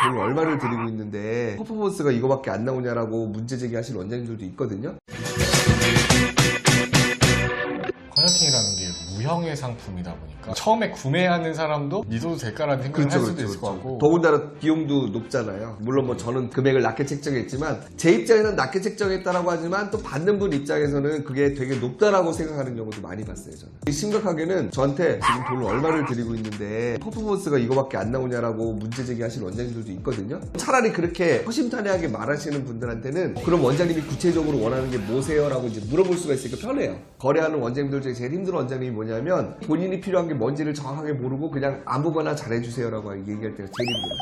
돈 얼마를 들이고 있는데 퍼포먼스가 이거밖에 안 나오냐라고 문제 제기하시는 원장님들도 있거든요. 컨설팅이라는 게 무형의 상품이다 보니까 처음에 구매하는 사람도 믿어도 될까라는 생각을 할 수도 있을 것 같고, 더군다나 비용도 높잖아요. 물론 뭐 저는 금액을 낮게 책정했지만 제 입장에서는 낮게 책정했다라고 하지만 또 받는 분 입장에서는 그게 되게 높다라고 생각하는 경우도 많이 봤어요. 저는 심각하게는 저한테 지금 돈을 얼마를 들이고 있는데 퍼포먼스가 이거밖에 안 나오냐라고 문제 제기하시는 원장님들도 있거든요. 차라리 그렇게 허심탄회하게 말하시는 분들한테는 그럼 원장님이 구체적으로 원하는 게 뭐세요? 라고 이제 물어볼 수가 있으니까 편해요. 거래하는 원장님들 중에 제일 힘든 원장님이 뭐냐면 본인이 필요한 게 뭔지를 정확하게 모르고 그냥 아무거나 잘해주세요라고 얘기할 때가 제일 힘들어요.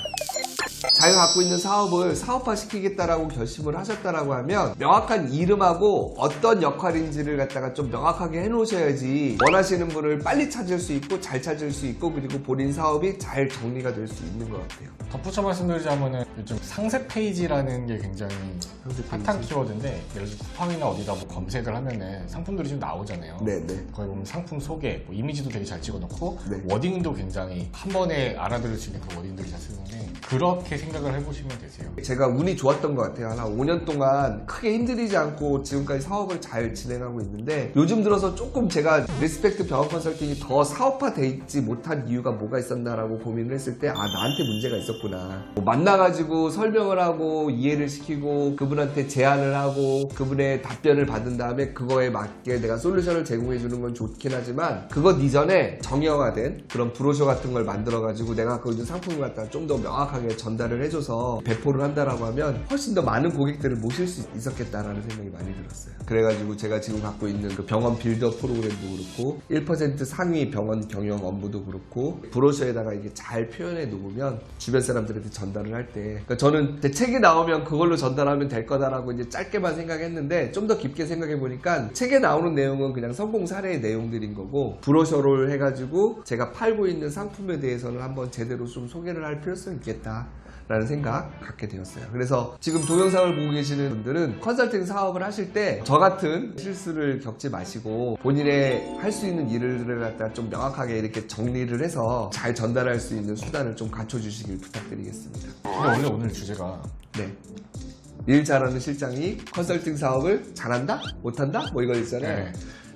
자기가 갖고 있는 사업을 사업화 시키겠다라고 결심을 하셨다라고 하면 명확한 이름하고 어떤 역할인지를 갖다가 좀 명확하게 해놓으셔야지 원하시는 분을 빨리 찾을 수 있고 잘 찾을 수 있고 그리고 본인 사업이 잘 정리가 될 수 있는 것 같아요. 덧붙여 말씀드리자면은 요즘 상세 페이지라는 게 굉장히 핫한 키워드인데, 예를 들어 쿠팡이나 어디다 뭐 검색을 하면은 상품들이 좀 나오잖아요. 네네. 거기 보면 상품 소개, 뭐 이미지도 되게 잘 찍어놓고 네. 워딩도 굉장히 한 번에 알아들을 수 있는 그 워딩들이 잘 쓰는데, 그렇게 생각을 해보시면 되세요. 제가 운이 좋았던 것 같아요. 한 5년 동안 크게 힘들이지 않고 지금까지 사업을 잘 진행하고 있는데, 요즘 들어서 조금 제가 리스펙트 병원 컨설팅이 더 사업화돼 있지 못한 이유가 뭐가 있었나라고 고민을 했을 때, 아, 나한테 문제가 있었구나. 뭐 만나가지고 설명을 하고 이해를 시키고 그분한테 제안을 하고 그분의 답변을 받은 다음에 그거에 맞게 내가 솔루션을 제공해 주는 건 좋긴 하지만, 그것 이전에 정형화된 그런 브로셔 같은 걸 만들어가지고 내가 갖고 있는 상품을 갖다가 좀 더 명확하게 전달을 해줘서 배포를 한다라고 하면 훨씬 더 많은 고객들을 모실 수 있었겠다라는 생각이 많이 들었어요. 그래가지고 제가 지금 갖고 있는 그 병원 빌더 프로그램도 그렇고 1% 상위 병원 경영 업무도 그렇고 브로셔에다가 이게 잘 표현해 놓으면 주변 사람들한테 전달을 할 때, 그러니까 저는 제 책이 나오면 그걸로 전달하면 될 거다라고 이제 짧게만 생각했는데, 좀 더 깊게 생각해 보니까 책에 나오는 내용은 그냥 성공 사례의 내용들인 거고, 브로셔를 해가지고 제가 팔고 있는 상품에 대해서는 한번 제대로 좀 소개를 할 필요성이 있겠다 라는 생각 갖게 되었어요. 그래서 지금 동영상을 보고 계시는 분들은 컨설팅 사업을 하실 때 저 같은 실수를 겪지 마시고 본인의 할 수 있는 일을 갖다 좀 명확하게 이렇게 정리를 해서 잘 전달할 수 있는 수단을 좀 갖춰주시길 부탁드리겠습니다. 근데 원래 오늘 주제가 네. 일 잘하는 실장이 컨설팅 사업을 잘한다? 못한다? 뭐 이거 있잖아요. 네.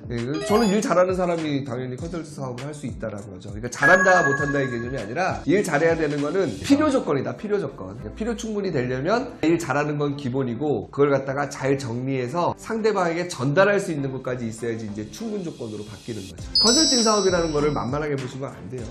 네, 저는 일 잘하는 사람이 당연히 컨설팅 사업을 할 수 있다라고 하죠. 그러니까 잘한다 못한다의 개념이 아니라 일 잘해야 되는 거는 필요 조건이다. 필요 조건. 그러니까 필요 충분히 되려면 일 잘하는 건 기본이고, 그걸 갖다가 잘 정리해서 상대방에게 전달할 수 있는 것까지 있어야지 이제 충분 조건으로 바뀌는 거죠. 컨설팅 사업이라는 거를 만만하게 보시면 안 돼요.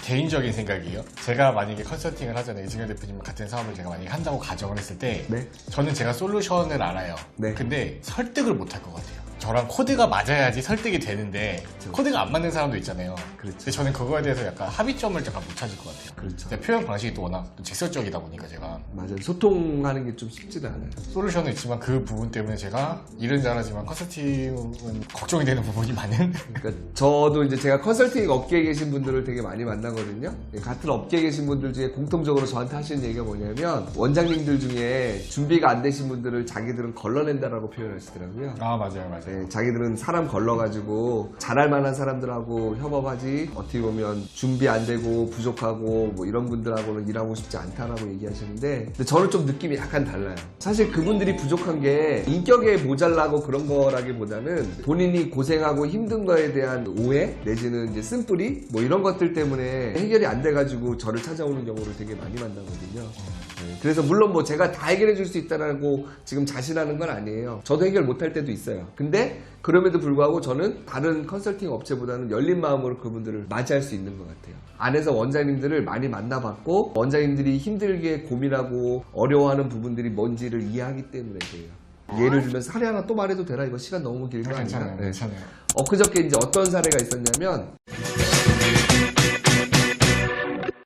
개인적인 생각이에요. 제가 만약에 컨설팅을 하잖아요. 이승현 대표님 같은 사업을 제가 만약에 한다고 가정을 했을 때, 네. 저는 제가 솔루션을 알아요. 네. 근데 설득을 못 할 것 같아요. 저랑 코드가 맞아야지 설득이 되는데, 그렇죠. 코드가 안 맞는 사람도 있잖아요. 그렇죠. 근데 저는 그거에 대해서 약간 합의점을 잠깐 못 찾을 것 같아요. 그렇죠. 제 표현 방식이 또 워낙 직설적이다 보니까 제가 맞아요. 소통하는 게 좀 쉽지는 않아요. 솔루션은 있지만 그 부분 때문에 제가 일은 잘하지만 컨설팅은 걱정이 되는 부분이 많은. 그러니까 저도 이제 제가 컨설팅 업계에 계신 분들을 되게 많이 만나거든요. 같은 업계에 계신 분들 중에 공통적으로 저한테 하시는 얘기가 뭐냐면, 원장님들 중에 준비가 안 되신 분들을 자기들은 걸러낸다라고 표현하시더라고요. 아, 맞아요. 네, 자기들은 사람 걸러가지고 잘할 만한 사람들하고 협업하지, 어떻게 보면 준비 안 되고 부족하고 뭐 이런 분들하고는 일하고 싶지 않다라고 얘기하시는데, 근데 저는 좀 느낌이 약간 달라요. 사실 그분들이 부족한 게 인격에 모자라고 그런 거라기보다는 본인이 고생하고 힘든 거에 대한 오해 내지는 이제 쓴뿌리 뭐 이런 것들 때문에 해결이 안 돼가지고 저를 찾아오는 경우를 되게 많이 만나거든요. 네, 그래서 물론 뭐 제가 다 해결해 줄 수 있다라고 지금 자신하는 건 아니에요. 저도 해결 못 할 때도 있어요. 근데 그럼에도 불구하고 저는 다른 컨설팅 업체보다는 열린 마음으로 그분들을 맞이할 수 있는 것 같아요. 안에서 원장님들을 많이 만나봤고, 원장님들이 힘들게 고민하고 어려워하는 부분들이 뭔지를 이해하기 때문에 그래요. 예를 들면 사례 하나 또 말해도 되나? 이거 시간 너무 길다. 괜찮아요. 네. 괜찮아요. 엊그저께 이제 어떤 사례가 있었냐면,